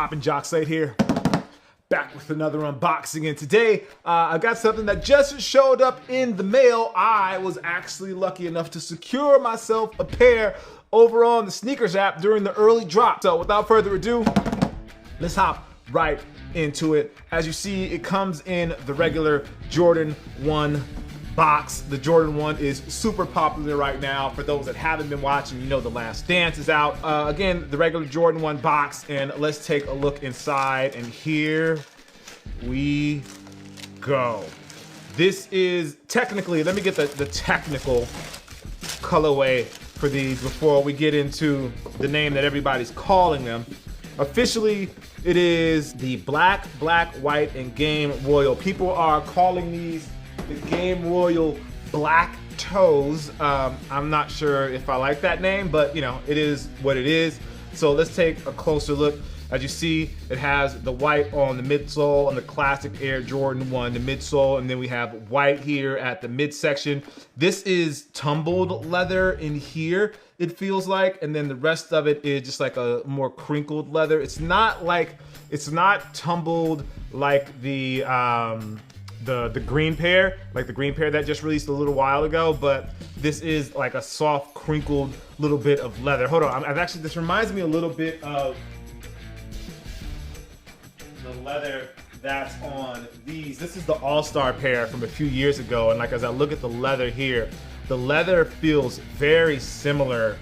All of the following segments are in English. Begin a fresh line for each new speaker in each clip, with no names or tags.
Poppin' Jock Slate here, back with another unboxing, and today I got something that just showed up in the mail. I was actually lucky enough to secure myself a pair over on the sneakers app during the early drop. So without further ado, let's hop right into it. As you see, it comes in the regular Jordan 1 box. The Jordan 1 is super popular right now. For those that haven't been watching, you know The Last Dance is out. Again, the regular Jordan 1 box, and let's take a look inside, and here we go. This is technically, let me get the technical colorway for these before we get into the name that everybody's calling them. Officially, it is the black, white, and game royal. People are calling these the Game Royal Black Toes. I'm not sure if I like that name, but you know, it is what it is. So let's take a closer look. As you see, it has the white on the midsole on the classic Air Jordan 1, the midsole, and then we have white here at the midsection. This is tumbled leather in here, it feels like, and then the rest of it is just like a more crinkled leather. It's not tumbled like the green pair, like the green pair that just released a little while ago, but this is like a soft, crinkled little bit of leather. Hold on, this reminds me a little bit of the leather that's on these. This is the All-Star pair from a few years ago, and like as I look at the leather here, the leather feels very similar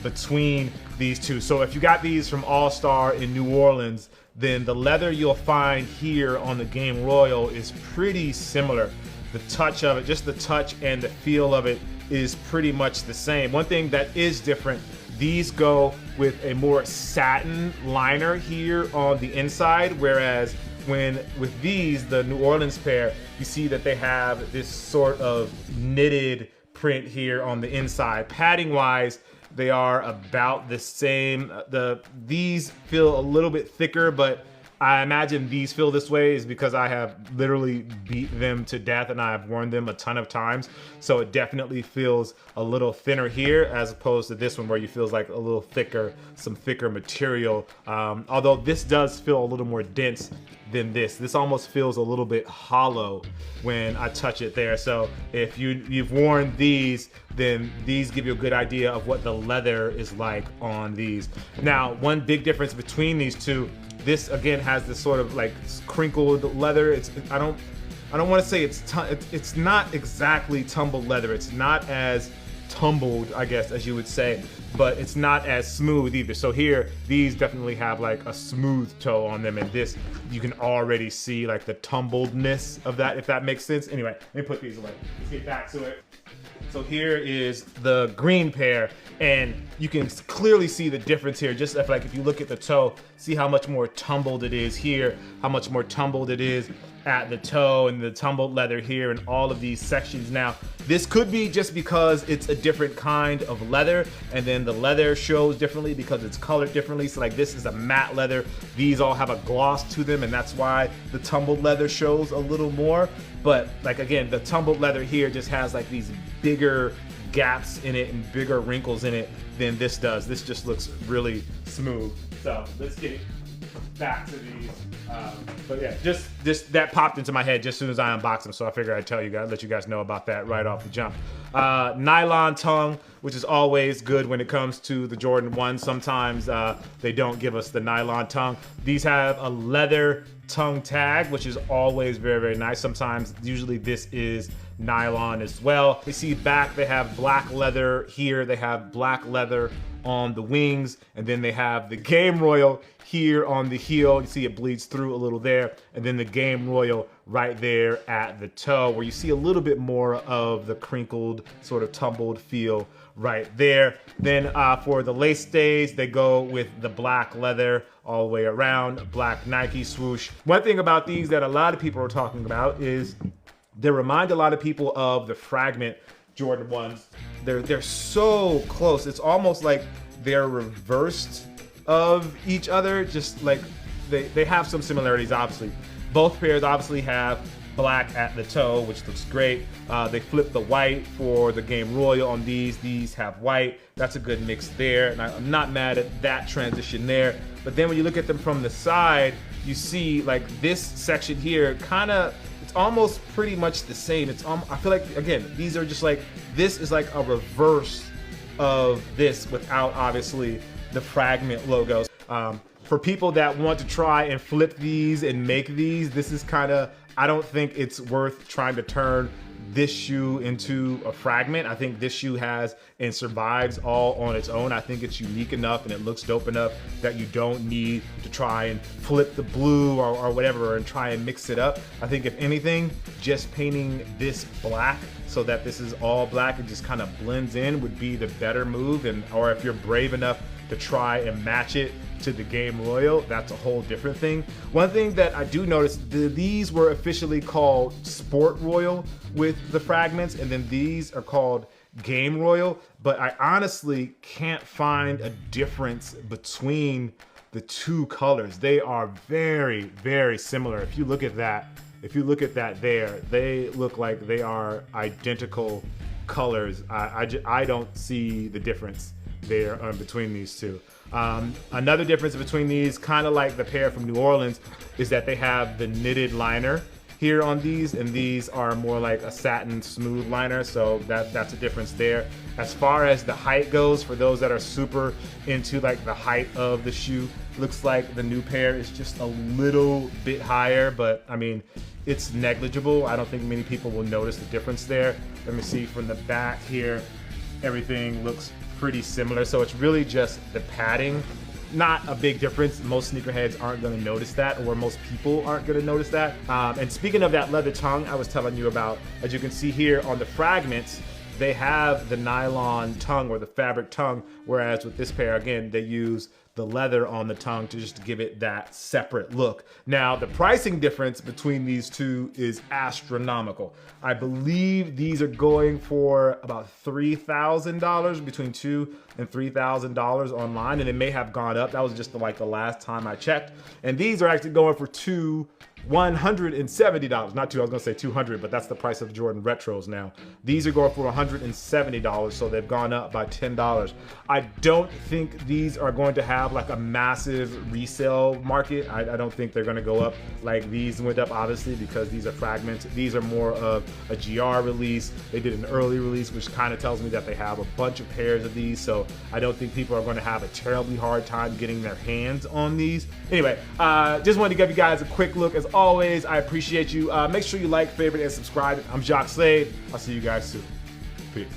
between these two. So if you got these from All-Star in New Orleans, then the leather you'll find here on the Game Royal is pretty similar. The touch of it, just the touch and the feel of it is pretty much the same. One thing that is different, these go with a more satin liner here on the inside, whereas with these, the New Orleans pair, you see that they have this sort of knitted print here on the inside. Padding wise, they are about the same. These feel a little bit thicker, but I imagine these feel this way is because I have literally beat them to death and I've worn them a ton of times. So it definitely feels a little thinner here as opposed to this one where you feels like a little thicker, some thicker material. Although this does feel a little more dense than this. This almost feels a little bit hollow when I touch it there. So if you've worn these, then these give you a good idea of what the leather is like on these. Now, one big difference between these two, this again has this sort of like crinkled leather. I don't want to say it's not exactly tumbled leather. It's not as tumbled, I guess, as you would say, but it's not as smooth either. So here, these definitely have like a smooth toe on them, and this, you can already see like the tumbledness of that, if that makes sense. Anyway, let me put these away. Let's get back to it. So here is the green pair, and you can clearly see the difference here. Just if you look at the toe, see how much more tumbled it is here, how much more tumbled it is at the toe, and the tumbled leather here and all of these sections. Now, this could be just because it's a different kind of leather, and then the leather shows differently because it's colored differently. So like this is a matte leather. These all have a gloss to them, and that's why the tumbled leather shows a little more. But like again, the tumbled leather here just has like these bigger gaps in it and bigger wrinkles in it than this does. This just looks really smooth. So let's get back to these. But yeah, just that popped into my head just as soon as I unboxed them, so I figured I'd let you guys know about that right off the jump. Nylon tongue, which is always good when it comes to the Jordan 1. Sometimes they don't give us the nylon tongue. These have a leather tongue tag, which is always very, very nice. Sometimes, usually this is nylon as well. You see back, they have black leather here. They have black leather on the wings, and then they have the Game Royal here on the heel. You see it bleeds through a little there, and then the Game Royal right there at the toe, where you see a little bit more of the crinkled, sort of tumbled feel right there. Then for the lace stays, they go with the black leather all the way around, black Nike swoosh. One thing about these that a lot of people are talking about is they remind a lot of people of the Fragment Jordan 1s. They're so close. It's almost like they're reversed of each other. Just like they have some similarities, obviously. Both pairs obviously have black at the toe, which looks great. They flip the white for the Game Royal on these. These have white. That's a good mix there, and I'm not mad at that transition there. But then when you look at them from the side, you see like this section here, kind of, it's almost pretty much the same. I feel like, again, these are just like, this is like a reverse of this without obviously the fragment logos. For people that want to try and flip these and make these, this is kind of, I don't think it's worth trying to turn this shoe into a fragment. I think this shoe has and survives all on its own. I think it's unique enough and it looks dope enough that you don't need to try and flip the blue or whatever and try and mix it up. I think if anything, just painting this black so that this is all black and just kind of blends in would be the better move. Or if you're brave enough to try and match it to the Game Royal, that's a whole different thing. One thing that I do notice, these were officially called Sport Royal with the fragments, and then these are called Game Royal, but I honestly can't find a difference between the two colors. They are very, very similar. If you look at that, there, they look like they are identical colors. I don't see the difference there between these two. Another difference between these, kind of like the pair from New Orleans, is that they have the knitted liner here on these, and these are more like a satin smooth liner, so that's a difference there. As far as the height goes, for those that are super into like the height of the shoe, looks like the new pair is just a little bit higher, but I mean, it's negligible. I don't think many people will notice the difference there. Let me see from the back here, everything looks pretty similar, so it's really just the padding. Not a big difference. Most sneakerheads aren't going to notice that, or most people aren't going to notice that. And speaking of that leather tongue I was telling you about, as you can see here on the fragments, they have the nylon tongue or the fabric tongue, whereas with this pair, again, they use the leather on the tongue to just give it that separate look. Now, the pricing difference between these two is astronomical. I believe these are going for about $3,000, between $2,000 and $3,000 online, and it may have gone up. That was just like the last time I checked. And these are actually going for $170. Not two, I was gonna say 200, but that's the price of Jordan Retros now. These are going for $170, so they've gone up by $10. I don't think these are going to have like a massive resale market. I don't think they're gonna go up like these went up, obviously, because these are fragments. These are more of a GR release. They did an early release, which kind of tells me that they have a bunch of pairs of these, so I don't think people are gonna have a terribly hard time getting their hands on these. Anyway, just wanted to give you guys a quick look. As always, I appreciate you. Make sure you like, favorite, and subscribe. I'm Jacques Slade. I'll see you guys soon. Peace.